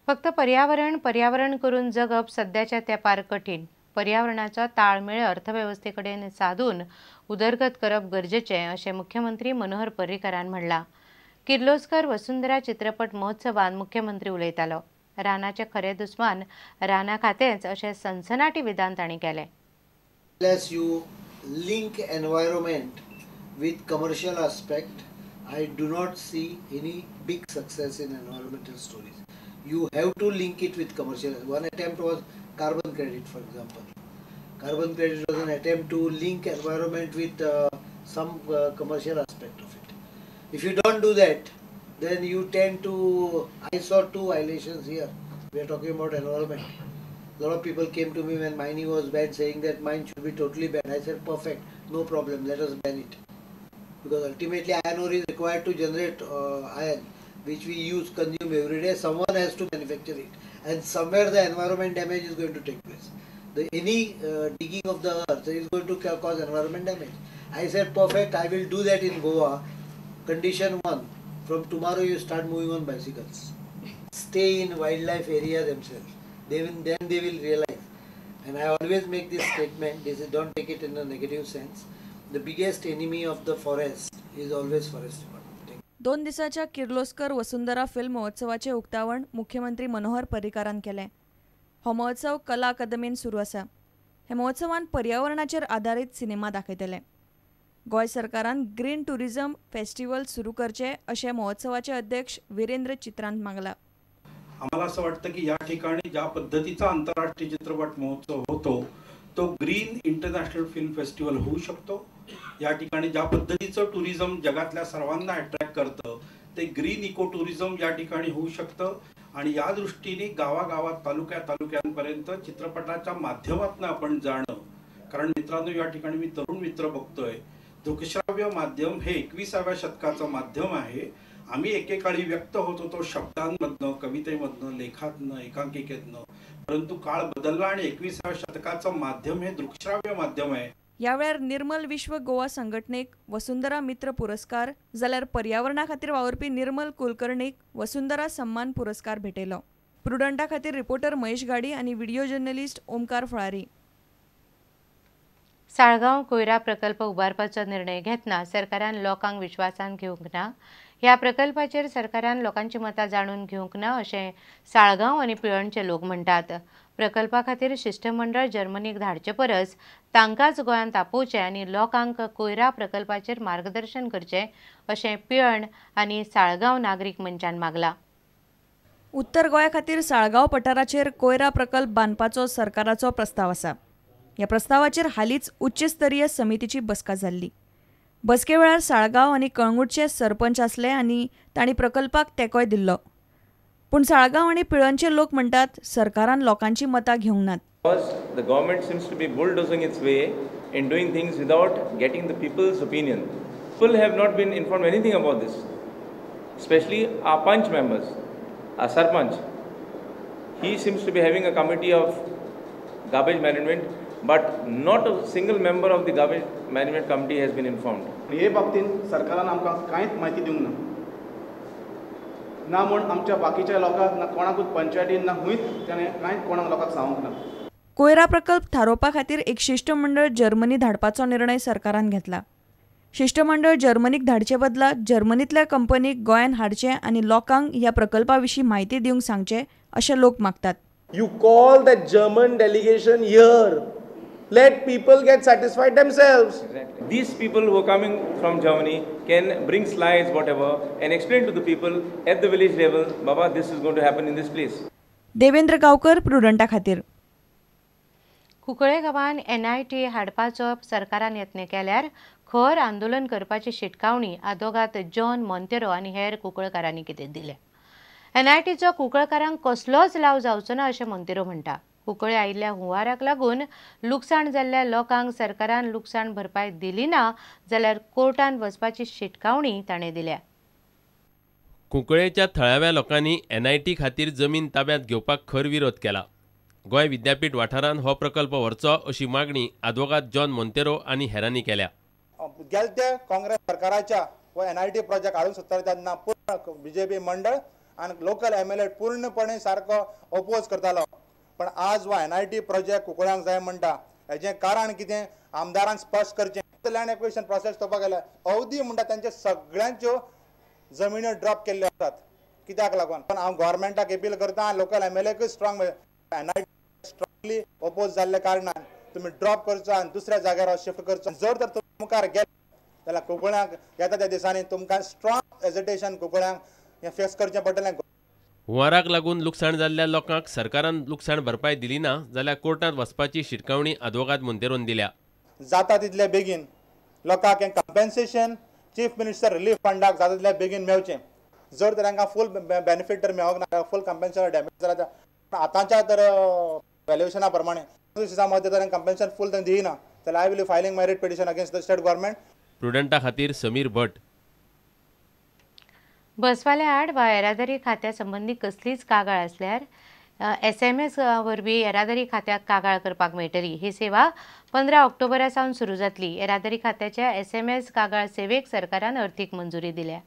फक्त पर्यावरण करून जगप सध्याच्या तेंपार कठीण। पर्यावरणाचा ताळमेळ अर्थव्यवस्थेकडेन साधून उदरगत करप गरजेचें अशें मुख्यमंत्री मनोहर पर्रीकारान म्हणलां। किर्लोस्कर वसुंधरा चित्रपट महोत्सवात मुख्यमंत्री उलयतालो। रानाचे खरे दुस्मान राना खातेंच अशें सनसनाटी विधान तांणी केलें। Unless you link environment with commercial aspect, I do not see any big success in environmental stories. You have to link it with commercial. One attempt was carbon credit, for example. Carbon credit was an attempt to link environment with some commercial aspect of it. If you don't do that, then you tend to. I saw two violations here. We are talking about environment. A lot of people came to me when mining was banned, saying that mine should be totally banned. I said, perfect, no problem, let us ban it. Because ultimately iron ore is required to generate iron, which we use, consume every day. Someone has to manufacture it. And somewhere the environment damage is going to take place. Any digging of the earth is going to cause environment damage. I said, perfect, I will do that in Goa. Condition one, from tomorrow you start moving on bicycles. Stay in wildlife area themselves. Then they will realize. And I always make this statement, don't take it in a negative sense. The biggest enemy of the forest is always forest department. 2 दिसाच्या किर्लोस्कर वसुंधरा film महोत्सवाचे उक्तावण मुख्यमंत्री मनोहर पर्रीकारान केलें। हो महोत्सव कला अकादमीन सुरू आसा। हे महोत्सवान पर्यावरणाचेर आधारित सिनेमा दाखयतले। गोय सरकारान ग्रीन टुरिझम फेस्टिवल सुरू करचे अशें महोत्सवाचे अध्यक्ष वीरेंद्र चित्रांत मागला। आम्हाला असं वाटतं की या ठिकाणी ज्या पद्धतीचा आंतरराष्ट्रीय चित्रपट महोत्सव होतो तो ग्रीन इंटरनॅशनल फिल्म फेस्टिवल होऊ शकतो। या ठिकाणी ज्या पद्धतीचं टुरिझम जगातल्या सर्वांना अट्रॅक्ट करतं ते ग्रीन इको टुरिझम या ठिकाणी होऊ शकतं आणि या दृष्टीने गावागावात तालुक्यांपर्यंत चित्रपटाच्या माध्यमातून आपण जाणं। कारण मित्रांनो या ठिकाणी मी तरुण मित्र बघतोय, दृकश्राव्य माध्यम हे 21व्या शतकाचं माध्यम आहे। आम्ही एकेकाळी व्यक्त होत होतो शब्दांमधनं, कवितेमधनं, लेखातनं, एकांकिकेतनं, परंतु काळ बदलला आणि 21व्या शतकाचं माध्यम हे दृकश्राव्य माध्यम आहे। यावेळार निर्मल विश्व गोवा संघटनेक वसुंधरा मित्र पुरस्कार जाल्यार पर्यावरणा खातीर वावरपी निर्मल कुलकर्णीक वसुंधरा सम्मान पुरस्कार भेटयलो। प्रुडंटा खातीर रिपोर्टर महेश गाडी आणि व्हिडिओ जर्नलिस्ट ओमकार फळारी। साळगांव कोयरा प्रकल्प उबारपाचो निर्णय घेतना सरकारान लोकांक विश्वासान घेवंक ना। ह्या प्रकल्पाचेर सरकारान लोकांची मतां जाणून घेवंक ना अशें साळगांव आनी पिळणचे लोक म्हणटात। प्रकल्पा खातीर शिष्टमंडळ जर्मनीक धाडचे परस तांकांच गोंयांत आपोवचें आनी लोकांक कोयरा प्रकल्पाचेर मार्गदर्शन करचें अशें पिळण आनी साळगांव नागरीक मंचान मागलां। उत्तर गोंया खातीर साळगांव पठाराचेर कोयरा प्रकल्प बांदपाचो सरकाराचो प्रस्ताव आसा। ह्या प्रस्तावाचेर हालींच उच्चस्तरीय समितीची बसका जाल्ली। बसके वेळार साळगांव आनी कळंगूटचे सरपंच आसले आनी तांणी प्रकल्पाक तेंकोय दिल्लो। पूण साळगांव आनी पिळणचे लोक म्हणटात सरकारान लोकांची मतां घेवंक नात। The government seems to be bulldozing its way in doing things without getting the people's opinion. People have not been informed anything about this, especially our Panch members, our Sarpanch. He seems to be having a committee of garbage management, but not a single member of the garbage management committee has been informed. हे बाबतीन सरकारान आमकां कांयच म्हायती दिवंक ना म्हूण आमच्या बाकीच्या लोकांक ना कोणाकूच पंचायतीन ना हुंयच ताणें कांयच कोणाक लोकांक सांगूंक ना। कोयरा प्रकल्प थारोवपा खातीर एक शिष्टमंडळ जर्मनी धाडपाचो निर्णय सरकारान घेतला। शिष्टमंडळ जर्मनीक धाडचे बदला जर्मनीतल्या कंपनीक गोंयान हाडचें आनी लोकांक ह्या प्रकल्पा विशीं म्हायती दिवंक सांगचें अशें लोक मागतात। You call that German delegation here. Let people get satisfied themselves. Exactly. These people who are coming from Germany can bring slides, whatever, and explain to the people at the village level, Baba, this is going to happen in this place. Devendra Gaonkar, प्रुडंटा खातीर। कुंकळे गांवांत NIT हाडपाचो सरकारान यत्न केल्यार खर आंदोलन करपाची शिटकावणी आदोगाद जॉन मॉन्तेरो आनी हेर कुंकळकारांनी कितें दिल्या। NITचो कुंकळकारांक कसलोच लाव जावचो ना अशें मॉन्तेरो म्हणटा। कुंकळे आयिल्ल्या हुंवाराक लागून लुकसाण जाल्ल्या लोकांक सरकारान लुकसाण भरपाय दिली ना जाल्यार कोर्टान वचपाची शिटकावणी ताणें दिल्या। कुंकळेच्या थळाव्या लोकांनी NIT खातीर जमीन ताब्यांत घेवपाक खर विरोध केला। गोंय विद्यापीठ वाठारांत हो प्रकल्प व्हरचो अशी मागणी आदवोगाद जॉन मॉन्तेरो आनी हेरांनी केल्या। गेल्या काँग्रेस सरकाराच्या NIT प्रोजेक्ट हाडूंक सोदताले तेन्ना पूर्ण BJP मंडळ आणि लोकल MLA पूर्णपणे सारको ओपोज करतालो. पण आज हो NIT प्रोजेक्ट कुंकळ्यांक जाय म्हणटा हेजें कारण कितें आमदारान स्पश्ट करचें. लँड एक्विजिशन प्रोसेस पळोवपाक गेल्यार अवधी म्हणटा तांचे सगळ्यांच्यो जमिन्यो ड्रॉप केल्ल्यो आसात. कित्याक लागून पण हांव गव्हर्मेंटाक अपील करता आनी लोकल MLAकूय स्ट्रॉंग NIT स्ट्रॉंगली ओपोज जाल्ल्या कारणान तुम्ही ड्रॉप करचो आनी दुसऱ्या जाग्यार शिफ्ट करचो. जर तर तुम्ही मुखार गेले जाल्यार कुंकळ्यांक येता त्या दिसांनी तुमकां स्ट्रॉंग एजिटेशन कुंकळ्यांक हें फेस करचें पडटलें. हुंवाराक लागून लुकसाण जाल्ल्या लोकांक सरकारान लुकसाण भरपाय दिली ना जाल्यार कोर्टांत वचपाची शिटकावणी आदवोगाद मोंतेरोन दिल्या. जाता तितले बेगीन लोकांक हें कंपेन्सेशन चीफ मिनिस्टर रिलीफ फंडाक जाता तितले बेगीन मेळचें. जर तर तांकां फूल बेनिफीट तर मेळोंक ना फूल कंपेन्सेशन डॅमेज जाल्या आतांच्या तर व्हॅल्युएशना प्रमाणे दिसा मध्ये तर कंपेन्सेशन फूल दिना जाल्यार I will filing my writ petition against the state government. प्रुडंटा खातीर समीर भट. बसवाल्या आड वा येरादारी खात्या संबंधी कसलीच कागाळ असल्यार SMS वरवीं येरादारी खात्याक कागाळ करपाक मेळटली. ही सेवा 15 ऑक्टोबरा सावन सुरू जातली. येरादारी खात्याच्या SMS कागाळ सेवेक सरकारान अर्थीक मंजुरी दिल्या.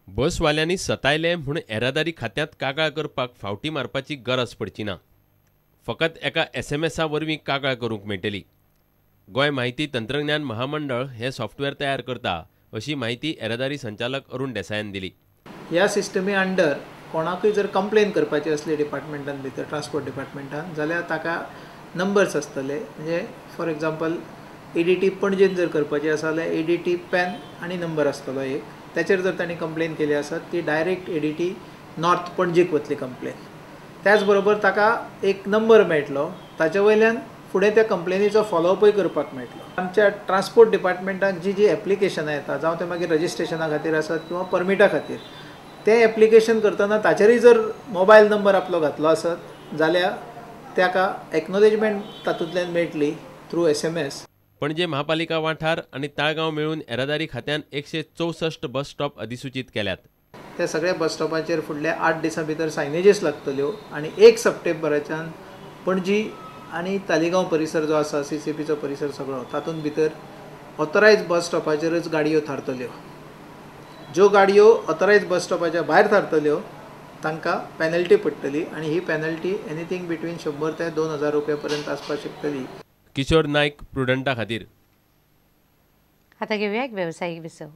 बसवाल्यांनी सतायले म्हूण येरादारी खात्यांत कागाळ करपाक फावटी मारपाची गरज पडची ना. फकत एका SMS वरवीं कागाळ करूंक मेळटली. गोंय म्हायती तंत्रज्ञान महामंडळ हे सॉफ्टवेअर तयार करता अशी माहिती येरादारी संचालक अरुण देसायान दिली. ह्या सिस्टमी अंडर कोणाकूय जर कंप्लेन करपाची असली डिपार्टमेंटान भितर ट्रान्सपोर्ट डिपार्टमेंटान जाल्यार ताका नंबर्स आसतले. म्हणजे फॉर एग्जाम्पल ADT पणजेन जर करपाची आसा जाल्यार ADT पॅन आनी नंबर आसतलो एक. त्याचेर जर तांणी कंप्लेन केली आसत ती डायरेक्ट ADT नॉर्थ पणजेक वतली कंप्लेन. त्याच बरोबर ताका एक नंबर मेळटलो ताचे वयल्यान फुडें त्या कंप्लेनीचो फॉलोअपय करपाक मेळटलो. आमच्या ट्रान्सपोर्ट डिपार्टमेंटाक जी एप्लिकेशनां येता जावं ते मागीर रजिस्ट्रेशना खातीर आसत किंवा परमिटा खातीर तें एप्लिकेशन करतना ताचेरय जर मोबायल नंबर आपलो घातलो आसत जाल्यार ताका एक्नॉलेजमेंट तातूंतल्यान मेळटली थ्रू SMS. पणजे महापालिका वाठार आनी ताळगांव मेळून येरादारी खात्यान 164 बस स्टॉप अधिसूचित केल्यात. त्या सगळ्या बस स्टॉपाचेर फुडल्या 8 दिसां भितर सायनेजीस लागतल्यो आनी 1 सप्टेंबराच्यान पणजी आनी तालिगांव परिसर जो आसा CCPचो परिसर सगळो तातूंत भितर ऑथरायज बस स्टॉपाचेरच गाडयो थारतल्यो. ज्यो गाडयो ऑथरायज बस स्टॉपाच्या भायर थारतल्यो तांकां पेनल्टी पडटली आनी ही पेनल्टी एनीथींग बिटवीन 100 ते 2000 रुपया पर्यंत आसपाक शकतली. किशोर नायक, प्रुडंटा खातीर. आता घेऊया एक व्यावसायिक विसव.